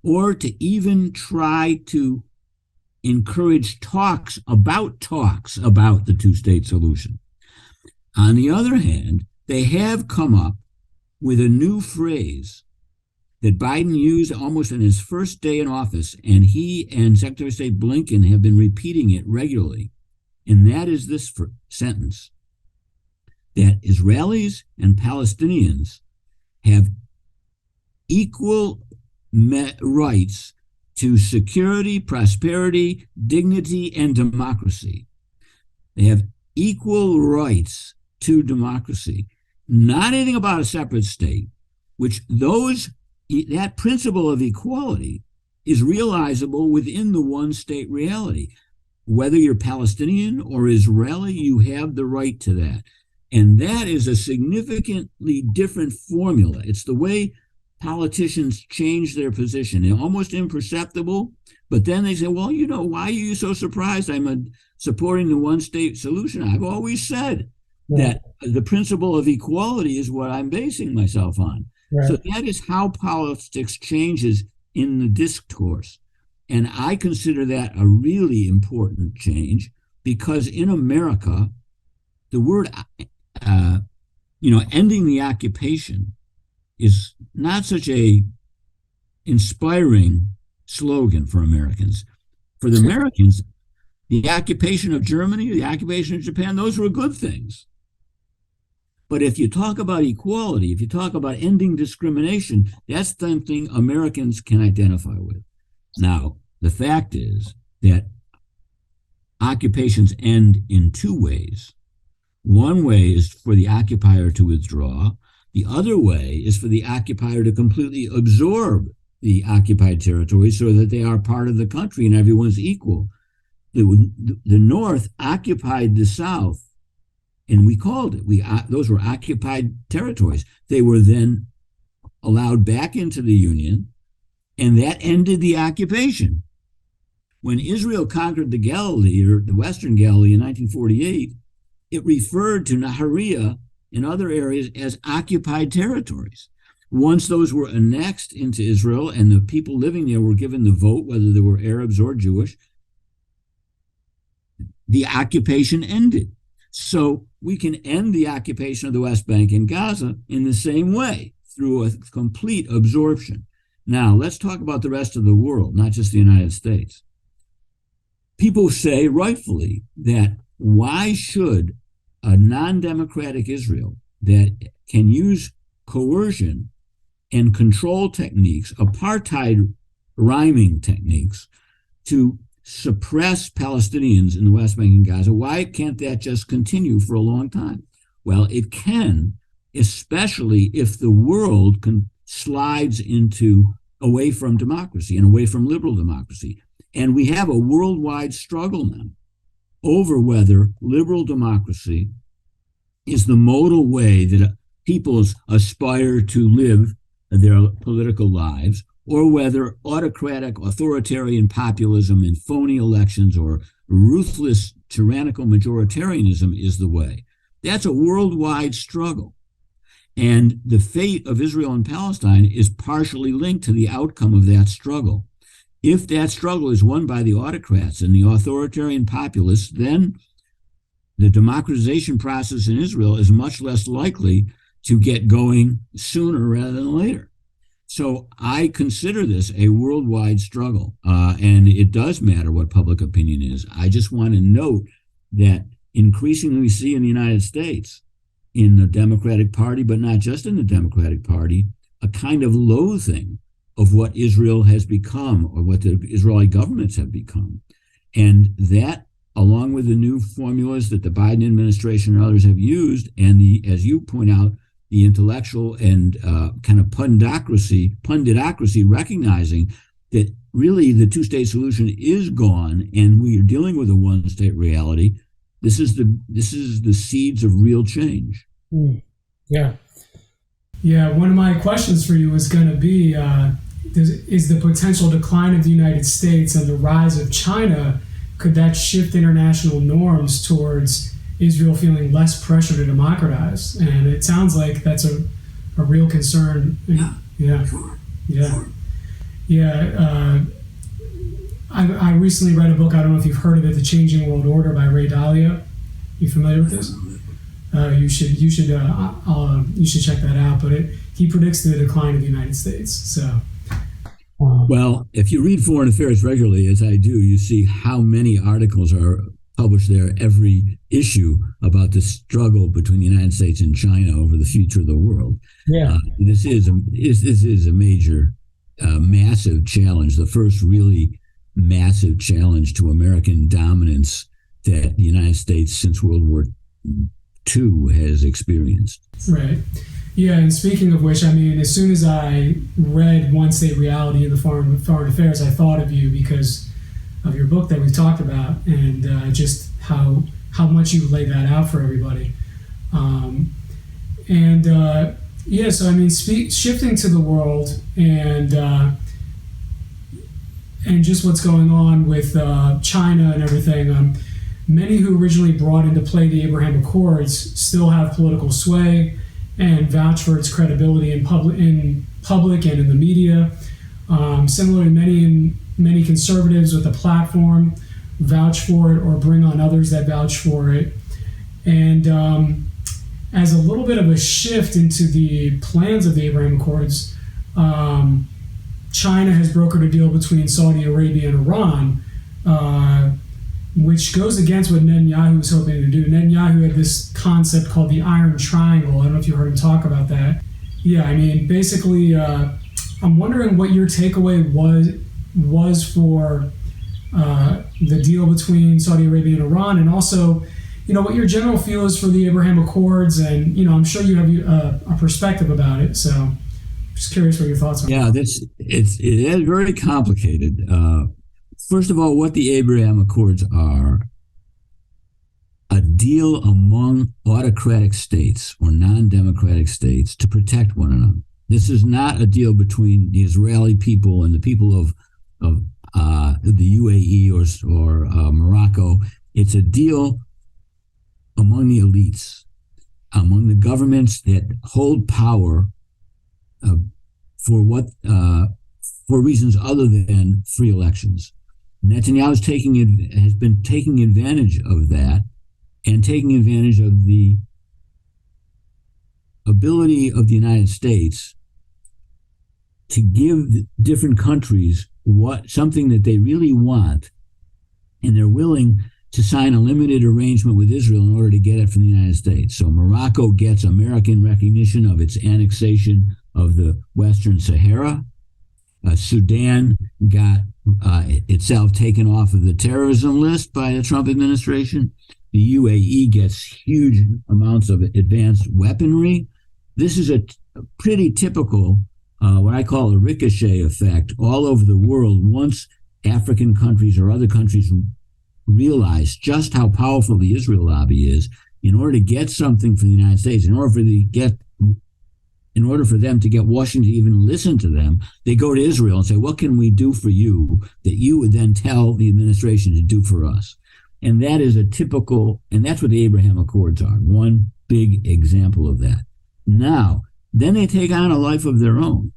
[SPEAKER 1] or to even try to encourage talks about the two-state solution. On the other hand, they have come up with a new phrase that Biden used almost in his first day in office, and he and Secretary of State Blinken have been repeating it regularly. And that is this sentence, that Israelis and Palestinians have equal rights to security, prosperity, dignity, and democracy. They have equal rights to democracy. Not anything about a separate state, which that principle of equality is realizable within the one-state reality. Whether you're Palestinian or Israeli, you have the right to that. And that is a significantly different formula. It's the way politicians change their position. They're almost imperceptible, but then they say, well, why are you so surprised I'm supporting the one-state solution? I've always said that the principle of equality is what I'm basing myself on. Right. So that is how politics changes in the discourse. And I consider that a really important change, because in America, the word, ending the occupation is not such a inspiring slogan for Americans. For the Americans, the occupation of Germany, the occupation of Japan, those were good things. But if you talk about equality, if you talk about ending discrimination, that's something Americans can identify with. Now, the fact is that occupations end in two ways. One way is for the occupier to withdraw. The other way is for the occupier to completely absorb the occupied territory so that they are part of the country and everyone's equal. The North occupied the South, and we called it, those were occupied territories. They were then allowed back into the Union, and that ended the occupation. When Israel conquered the Galilee, or the Western Galilee, in 1948, it referred to Nahariya and other areas as occupied territories. Once those were annexed into Israel and the people living there were given the vote, whether they were Arabs or Jewish, the occupation ended. So we can end the occupation of the West Bank and Gaza in the same way, through a complete absorption. Now, let's talk about the rest of the world, not just the United States. People say, rightfully, that why should a non-democratic Israel that can use coercion and control techniques, apartheid rhyming techniques, to suppress Palestinians in the West Bank and Gaza, why can't that just continue for a long time? Well, it can, especially if the world slides away from democracy and away from liberal democracy. And we have a worldwide struggle now over whether liberal democracy is the modal way that people aspire to live their political lives, or whether autocratic, authoritarian populism and phony elections or ruthless, tyrannical majoritarianism is the way. That's a worldwide struggle. And the fate of Israel and Palestine is partially linked to the outcome of that struggle. If that struggle is won by the autocrats and the authoritarian populists, then the democratization process in Israel is much less likely to get going sooner rather than later. So I consider this a worldwide struggle, and it does matter what public opinion is. I just want to note that increasingly we see in the United States, in the Democratic Party, but not just in the Democratic Party, a kind of loathing of what Israel has become, or what the Israeli governments have become. And that, along with the new formulas that the Biden administration and others have used, and as you point out, the intellectual and kind of punditocracy recognizing that really the two-state solution is gone and we are dealing with a one-state reality. This is the seeds of real change.
[SPEAKER 2] Yeah. One of my questions for you is going to be: is the potential decline of the United States and the rise of China, could that shift international norms towards Israel feeling less pressure to democratize? And it sounds like that's a real concern.
[SPEAKER 1] Sure.
[SPEAKER 2] I recently read a book, I don't know if you've heard of it, The Changing World Order by Ray Dalio. You familiar with this? You should check that out. But he predicts the decline of the United States. So.
[SPEAKER 1] Well, if you read Foreign Affairs regularly, as I do, you see how many articles are published there every issue about the struggle between the United States and China over the future of the world.
[SPEAKER 3] Yeah,
[SPEAKER 1] this is a major, massive challenge. The first really massive challenge to American dominance that the United States since World War II has experienced.
[SPEAKER 2] Right. Yeah, and speaking of which, I mean, as soon as I read One State Reality in the Foreign Affairs, I thought of you because of your book that we talked about, and just how much you laid that out for everybody. So I mean, shifting to the world and just what's going on with China and everything. Many who originally brought into play the Abraham Accords still have political sway and vouch for its credibility in public and in the media. Similarly, many conservatives with a platform vouch for it or bring on others that vouch for it. And as a little bit of a shift into the plans of the Abraham Accords, China has brokered a deal between Saudi Arabia and Iran, which goes against what Netanyahu was hoping to do. Netanyahu had this concept called the Iron Triangle. I don't know if you heard him talk about that. Yeah, I mean, basically, I'm wondering what your takeaway was for the deal between Saudi Arabia and Iran, and also, what your general feel is for the Abraham Accords, and I'm sure you have a perspective about it. So, just curious what your thoughts are.
[SPEAKER 1] Yeah, it is very complicated. First of all, what the Abraham Accords are: a deal among autocratic states or non-democratic states to protect one another. This is not a deal between the Israeli people and the people of the UAE or Morocco. It's a deal among the elites, among the governments that hold power for reasons other than free elections. Netanyahu has been taking advantage of that, and taking advantage of the ability of the United States to give different countries something that they really want, and they're willing to sign a limited arrangement with Israel in order to get it from the United States. So Morocco gets American recognition of its annexation of the Western Sahara. Sudan got itself taken off of the terrorism list by the Trump administration. The UAE gets huge amounts of advanced weaponry. This is a pretty typical, what I call a ricochet effect all over the world. Once African countries or other countries realize just how powerful the Israel lobby is, in order to get something from the United States, in order for them to get Washington to even listen to them, they go to Israel and say, what can we do for you that you would then tell the administration to do for us? And that is and that's what the Abraham Accords are, one big example of that. Now, then they take on a life of their own.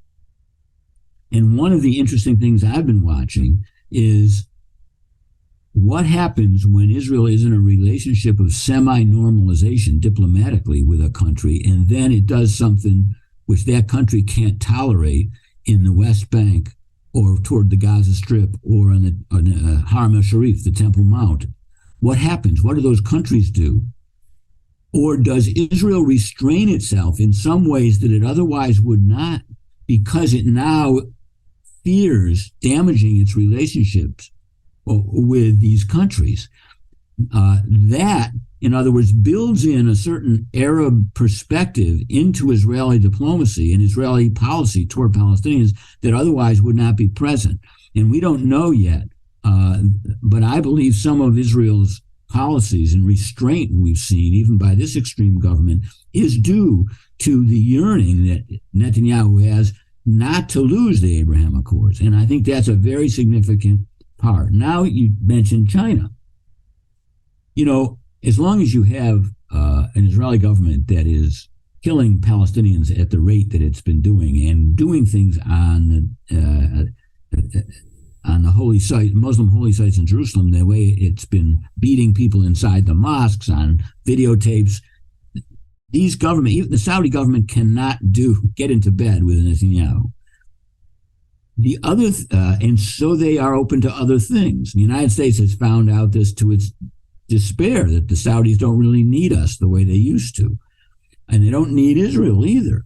[SPEAKER 1] And one of the interesting things I've been watching is what happens when Israel is in a relationship of semi-normalization diplomatically with a country, and then it does something which that country can't tolerate in the West Bank or toward the Gaza Strip or on the Haram al-Sharif, the Temple Mount. What happens? What do those countries do? Or does Israel restrain itself in some ways that it otherwise would not, because it now fears damaging its relationships with these countries? That, in other words, builds in a certain Arab perspective into Israeli diplomacy and Israeli policy toward Palestinians that otherwise would not be present. And we don't know yet, but I believe some of Israel's policies and restraint we've seen, even by this extreme government, is due to the yearning that Netanyahu has not to lose the Abraham Accords. And I think that's a very significant part. Now, you mentioned China. As long as you have an Israeli government that is killing Palestinians at the rate that it's been doing, and doing things on the holy site, Muslim holy sites in Jerusalem, the way it's been beating people inside the mosques on videotapes, even the Saudi government cannot get into bed with Netanyahu. And so they are open to other things. The United States has found out this to its despair, that the Saudis don't really need us the way they used to. And they don't need Israel either.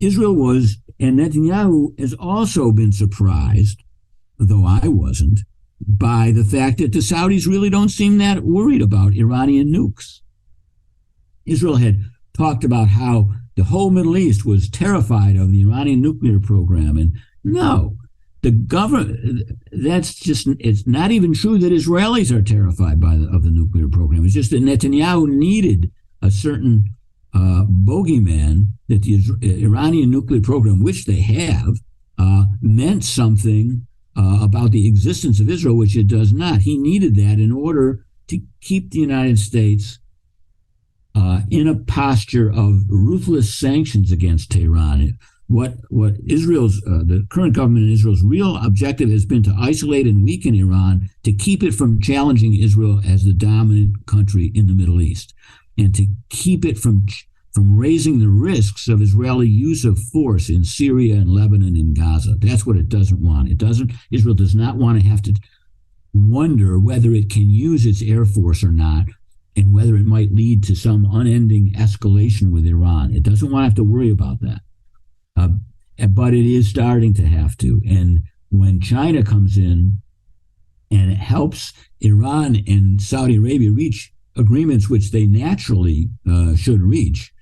[SPEAKER 1] And Netanyahu has also been surprised, though I wasn't, by the fact that the Saudis really don't seem that worried about Iranian nukes. Israel had talked about how the whole Middle East was terrified of the Iranian nuclear program. And no, the government, it's not even true that Israelis are terrified of the nuclear program. It's just that Netanyahu needed a certain bogeyman, that the Iranian nuclear program, which they have, meant something about the existence of Israel, which it does not. He needed that in order to keep the United States in a posture of ruthless sanctions against Tehran. What the current government in Israel's real objective has been to isolate and weaken Iran, to keep it from challenging Israel as the dominant country in the Middle East, and to keep it from raising the risks of Israeli use of force in Syria and Lebanon and Gaza. That's what it doesn't want. Israel does not want to have to wonder whether it can use its air force or not, and whether it might lead to some unending escalation with Iran. It doesn't want to have to worry about that. But it is starting to have to. And when China comes in and it helps Iran and Saudi Arabia reach agreements which they naturally should reach,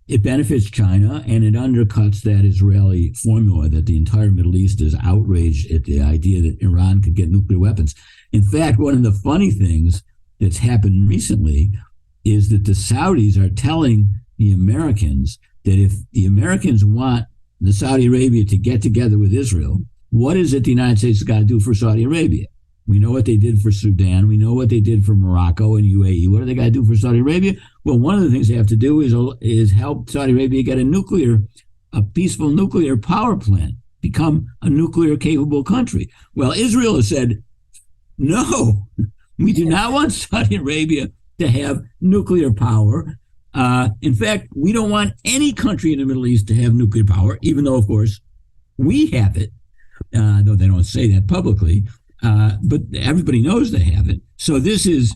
[SPEAKER 1] it benefits China, and it undercuts that Israeli formula that the entire Middle East is outraged at the idea that Iran could get nuclear weapons. In fact, one of the funny things that's happened recently is that the Saudis are telling the Americans that if the Americans want the Saudi Arabia to get together with Israel, what is it the United States has got to do for Saudi Arabia? We know what they did for Sudan. We know what they did for Morocco and UAE. What do they got to do for Saudi Arabia? Well, one of the things they have to do is help Saudi Arabia get a peaceful nuclear power plant, become a nuclear capable country. Well, Israel has said, no, we do not want Saudi Arabia to have nuclear power. In fact, we don't want any country in the Middle East to have nuclear power, even though, of course, we have it, though they don't say that publicly. But everybody knows they have it. So this is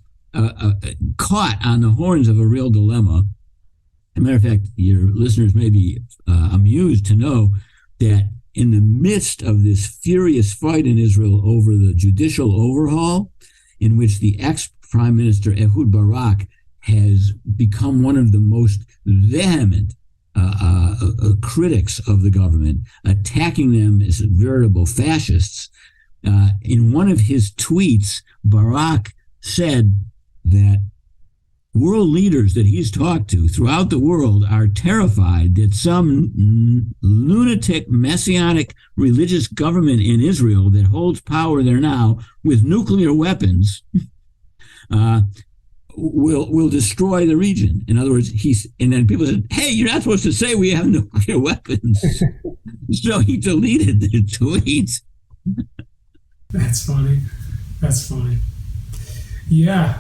[SPEAKER 1] caught on the horns of a real dilemma. As a matter of fact, your listeners may be amused to know that in the midst of this furious fight in Israel over the judicial overhaul, in which the ex-Prime Minister Ehud Barak has become one of the most vehement critics of the government, attacking them as veritable fascists, in one of his tweets, Barak said that world leaders that he's talked to throughout the world are terrified that some lunatic messianic religious government in Israel that holds power there now with nuclear weapons will destroy the region. In other words, and then people said, hey, you're not supposed to say we have nuclear weapons. So he deleted the tweets.
[SPEAKER 2] That's funny. Yeah.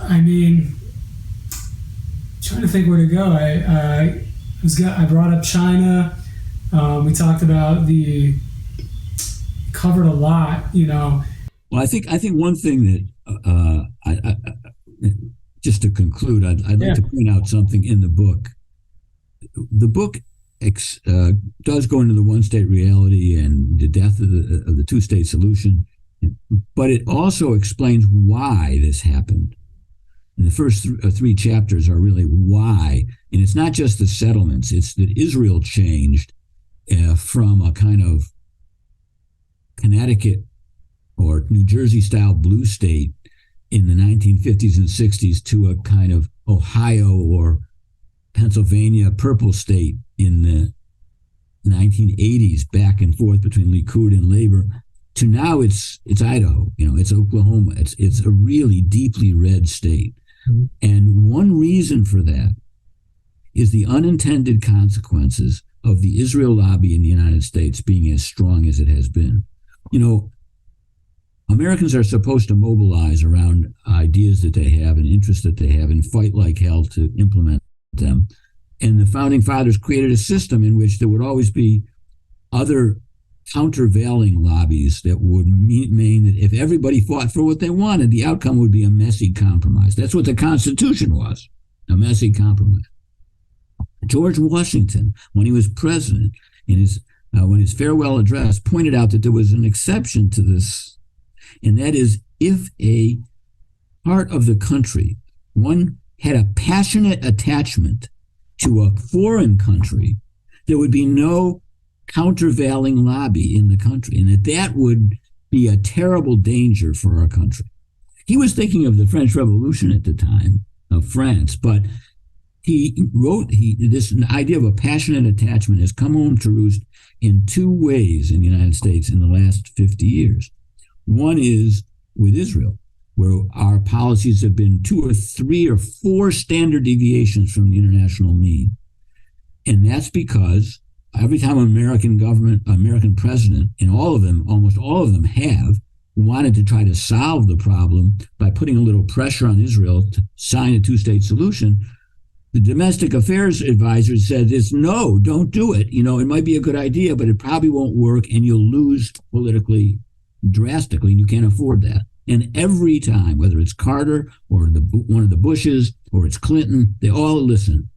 [SPEAKER 2] I mean, trying to think where to go. I brought up China. We talked about covered a lot, Well,
[SPEAKER 1] I think one thing that just to conclude, I'd like to point out something in the book. The book does go into the one-state reality and the death of the two-state solution, but it also explains why this happened. And the first three chapters are really why. And it's not just the settlements. It's that Israel changed from a kind of Connecticut or New Jersey-style blue state in the 1950s and 60s to a kind of Ohio or Pennsylvania purple state in the 1980s, back and forth between Likud and Labor, to now it's Idaho, it's Oklahoma. It's a really deeply red state. Mm-hmm. And one reason for that is the unintended consequences of the Israel lobby in the United States being as strong as it has been. Americans are supposed to mobilize around ideas that they have and interests that they have and fight like hell to implement them. And the founding fathers created a system in which there would always be other countervailing lobbies that would mean that if everybody fought for what they wanted, the outcome would be a messy compromise. That's what the Constitution was, a messy compromise. George Washington, when he was president, when his farewell address, pointed out that there was an exception to this, and that is if a part of the country, one had a passionate attachment to a foreign country, there would be no countervailing lobby in the country, and that would be a terrible danger for our country. He was thinking of the French Revolution at the time of France, but he wrote this idea of a passionate attachment has come home to roost in two ways in the United States in the last 50 years. One is with Israel, where our policies have been 2 or 3 or 4 standard deviations from the international mean. And that's because every time an American government, American president, and almost all of them have wanted to try to solve the problem by putting a little pressure on Israel to sign a 2-state solution, the domestic affairs advisor said, no, don't do it. It might be a good idea, but it probably won't work, and you'll lose politically drastically, and you can't afford that. And every time, whether it's Carter or one of the Bushes or it's Clinton, they all listen.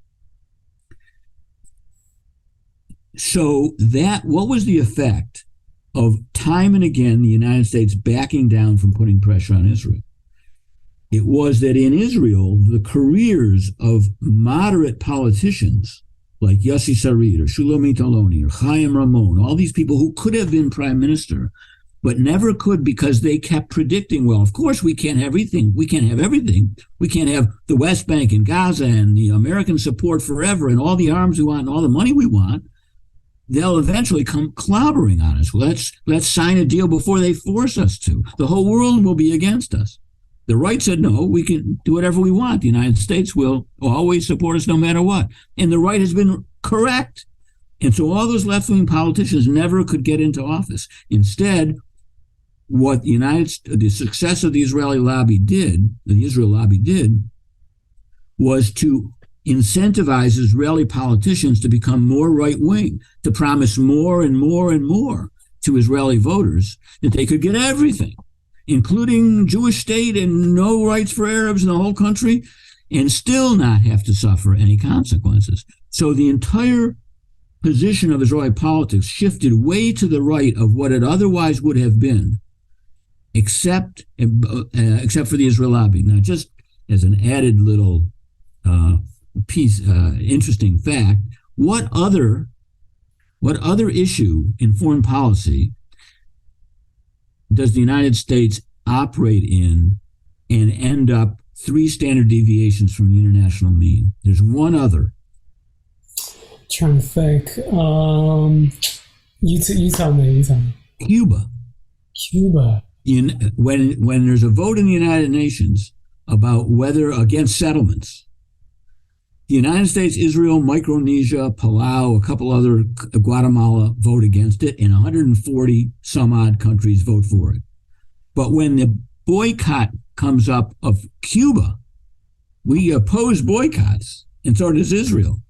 [SPEAKER 1] So what was the effect of time and again the United States backing down from putting pressure on Israel? It was that in Israel, the careers of moderate politicians like Yossi Sarid or Shulamit Aloni or Chaim Ramon, all these people who could have been prime minister, but never could because they kept predicting, well, of course we can't have everything. We can't have everything. We can't have the West Bank and Gaza and the American support forever and all the arms we want and all the money we want. They'll eventually come clobbering on us. Let's sign a deal before they force us to. The whole world will be against us. The right said, no, we can do whatever we want. The United States will always support us no matter what. And the right has been correct. And so all those left-wing politicians never could get into office. Instead, what the success of the Israel lobby did, was to incentivize Israeli politicians to become more right-wing, to promise more and more and more to Israeli voters that they could get everything, including Jewish state and no rights for Arabs in the whole country, and still not have to suffer any consequences. So the entire position of Israeli politics shifted way to the right of what it otherwise would have been, except for the Israel lobby. Now, just as an added little interesting fact, what other issue in foreign policy does the United States operate in and end up 3 standard deviations from the international mean? There's one other.
[SPEAKER 3] Trying to think. You tell me.
[SPEAKER 1] Cuba. When there's a vote in the United Nations about whether against settlements, the United States, Israel, Micronesia, Palau, a couple other, Guatemala vote against it, and 140 some odd countries vote for it. But when the boycott comes up of Cuba, we oppose boycotts, and so does Israel.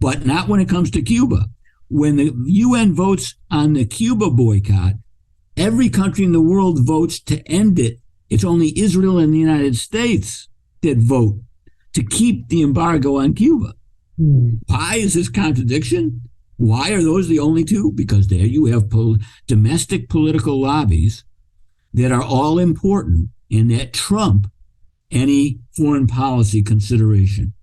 [SPEAKER 1] But not when it comes to Cuba. When the UN votes on the Cuba boycott, every country in the world votes to end it. It's only Israel and the United States that vote to keep the embargo on Cuba. Why is this contradiction? Why are those the only two? Because there you have domestic political lobbies that are all important and that trump any foreign policy consideration.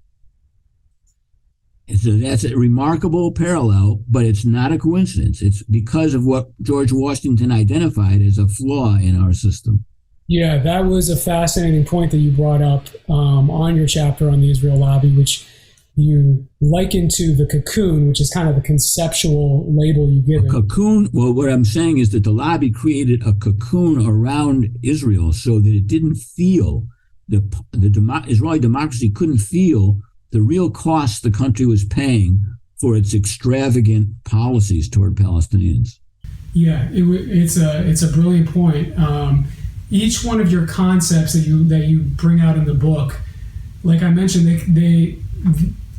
[SPEAKER 1] And so that's a remarkable parallel, but it's not a coincidence. It's because of what George Washington identified as a flaw in our system.
[SPEAKER 3] Yeah, that was a fascinating point that you brought up on your chapter on the Israel lobby, which you liken to the cocoon, which is kind of the conceptual label you give it.
[SPEAKER 1] A cocoon, well, what I'm saying is that the lobby created a cocoon around Israel so that it didn't feel, Israeli democracy couldn't feel the real costs the country was paying for its extravagant policies toward Palestinians.
[SPEAKER 2] Yeah, it's a brilliant point. each one of your concepts that you bring out in the book, like I mentioned, they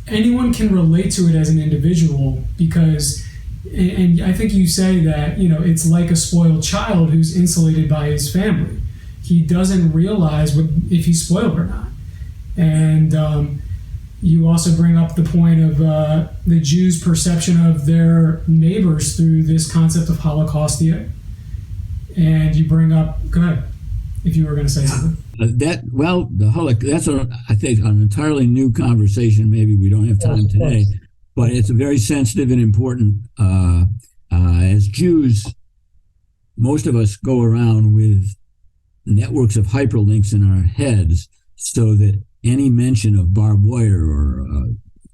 [SPEAKER 2] anyone can relate to it as an individual, because, and I think you say that, it's like a spoiled child who's insulated by his family. He doesn't realize if he's spoiled or not. And you also bring up the point of the Jews' perception of their neighbors through this concept of Holocaustia. And you bring up, go ahead, if you were going to say something.
[SPEAKER 1] That's I think an entirely new conversation. Maybe we don't have time today, but it's a very sensitive and important. As Jews, most of us go around with networks of hyperlinks in our heads, so that any mention of barbed wire or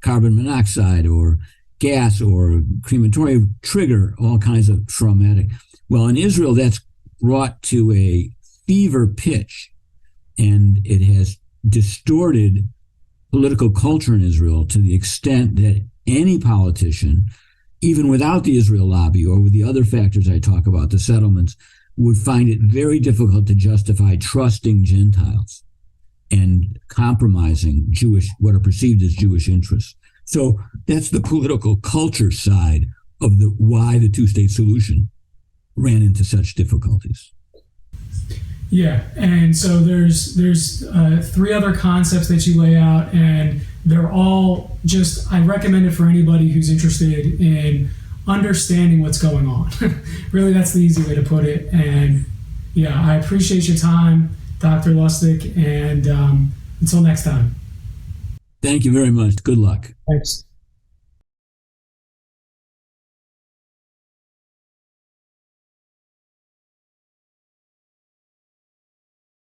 [SPEAKER 1] carbon monoxide or gas or crematorium trigger all kinds of traumatic. Well, in Israel, that's brought to a fever pitch, and it has distorted political culture in Israel to the extent that any politician, even without the Israel lobby or with the other factors I talk about, the settlements, would find it very difficult to justify trusting Gentiles and compromising what are perceived as Jewish interests. So that's the political culture side of why the two-state solution ran into such difficulties.
[SPEAKER 2] Yeah, and so there's 3 other concepts that you lay out, and they're all I recommend it for anybody who's interested in understanding what's going on. Really, that's the easy way to put it. And yeah, I appreciate your time, Dr. Lustick, and until next time.
[SPEAKER 1] Thank you very much. Good luck.
[SPEAKER 3] Thanks.